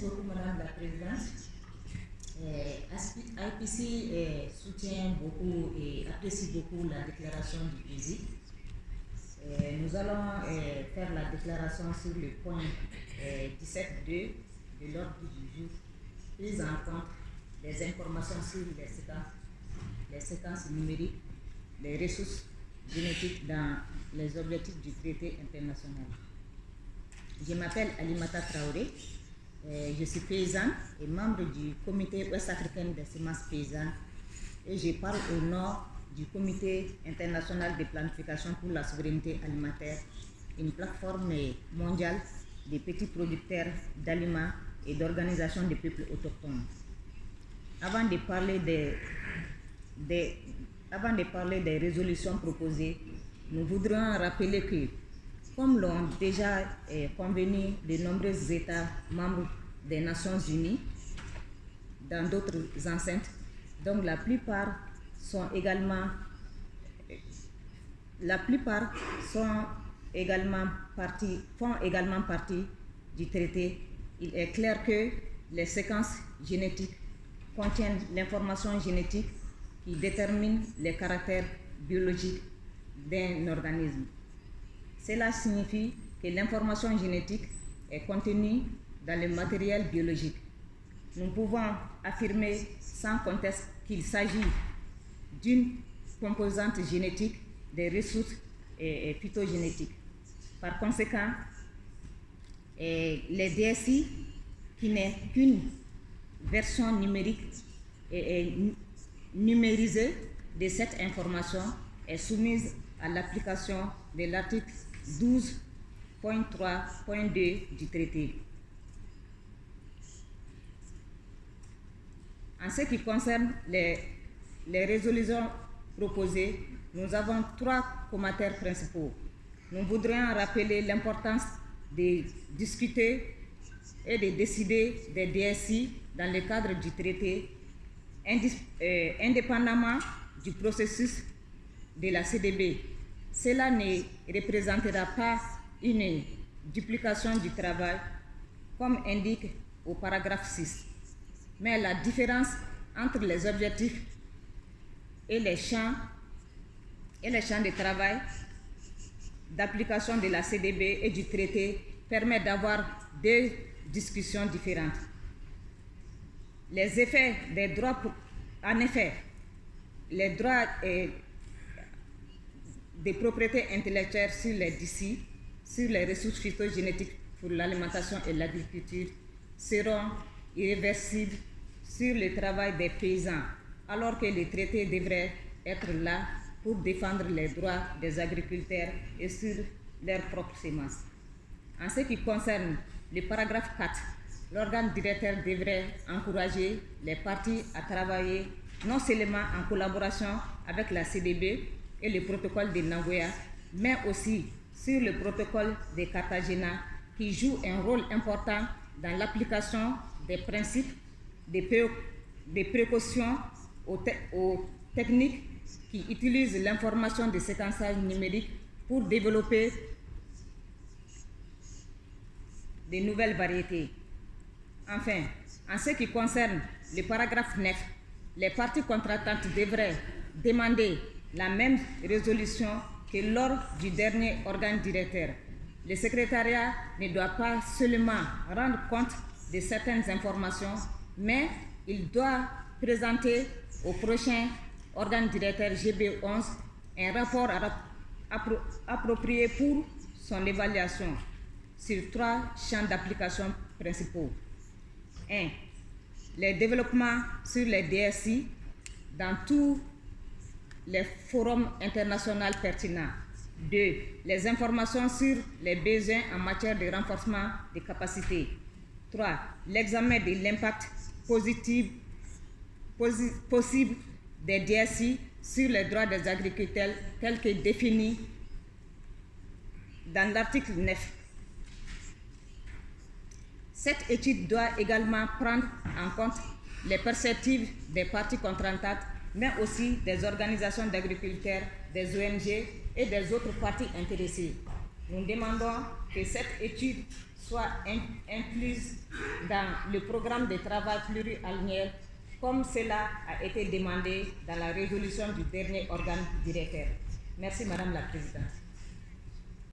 beaucoup, Madame la Présidente. IPC soutient beaucoup et apprécie beaucoup la déclaration du président. Nous allons faire la déclaration sur le point 17.2 de l'ordre du jour, prise en compte des informations sur les séquences numériques, les ressources génétiques dans les objectifs du traité international. Je m'appelle Alimata Traoré, je suis paysanne et membre du comité ouest-africain des semences paysannes et je parle au nom du comité international de planification pour la souveraineté alimentaire, une plateforme mondiale des petits producteurs d'aliments et d'organisation des peuples autochtones. Avant de parler des résolutions proposées, nous voudrions rappeler que, comme l'ont déjà convenu de nombreux États membres des Nations Unies dans d'autres enceintes, donc la plupart font également partie du traité, il est clair que les séquences génétiques contiennent l'information génétique qui détermine les caractères biologiques d'un organisme. Cela signifie que l'information génétique est contenue dans le matériel biologique. Nous pouvons affirmer sans conteste qu'il s'agit d'une composante génétique des ressources phytogénétiques. Par conséquent, les DSI, qui n'est qu'une version numérique et numérisée de cette information, est soumise à l'application de l'article 12.3.2 du traité. En ce qui concerne les résolutions proposées, nous avons 3 commentaires principaux. Nous voudrions rappeler l'importance de discuter et de décider des DSI dans le cadre du traité, indépendamment du processus de la CDB. Cela ne représentera pas une duplication du travail, comme indique au paragraphe 6. Mais la différence entre les objectifs et les champs de travail d'application de la CDB et du traité permet d'avoir 2 discussions différentes. Les effets des droits, en effet, les droits de propriété intellectuelle sur les DSI, sur les ressources phytogénétiques pour l'alimentation et l'agriculture, seront irréversibles sur le travail des paysans, alors que le traité devrait être là pour défendre les droits des agriculteurs et sur leurs propres semences. En ce qui concerne le paragraphe 4, l'organe directeur devrait encourager les parties à travailler non seulement en collaboration avec la CDB et le protocole de Nagoya, mais aussi sur le protocole de Cartagena qui joue un rôle important dans l'application des principes de précaution aux techniques qui utilisent l'information de séquençage numérique pour développer de nouvelles variétés. Enfin, en ce qui concerne le paragraphe 9, les parties contractantes devraient demander la même résolution que lors du dernier organe directeur. Le secrétariat ne doit pas seulement rendre compte de certaines informations, mais il doit présenter au prochain organe directeur GB11 un rapport approprié pour son évaluation sur 3 champs d'application principaux. 1. Les développements sur les DSI dans tous les forums internationaux pertinents. 2. Les informations sur les besoins en matière de renforcement des capacités. 3. L'examen de l'impact possible des DSI sur les droits des agriculteurs tel que défini dans l'article 9. Cette étude doit également prendre en compte les perspectives des parties contractantes, mais aussi des organisations d'agriculteurs, des ONG et des autres parties intéressées. Nous demandons que cette étude soit incluse dans le programme de travail pluriannuel, comme cela a été demandé dans la résolution du dernier organe directeur. Merci, Madame la Présidente.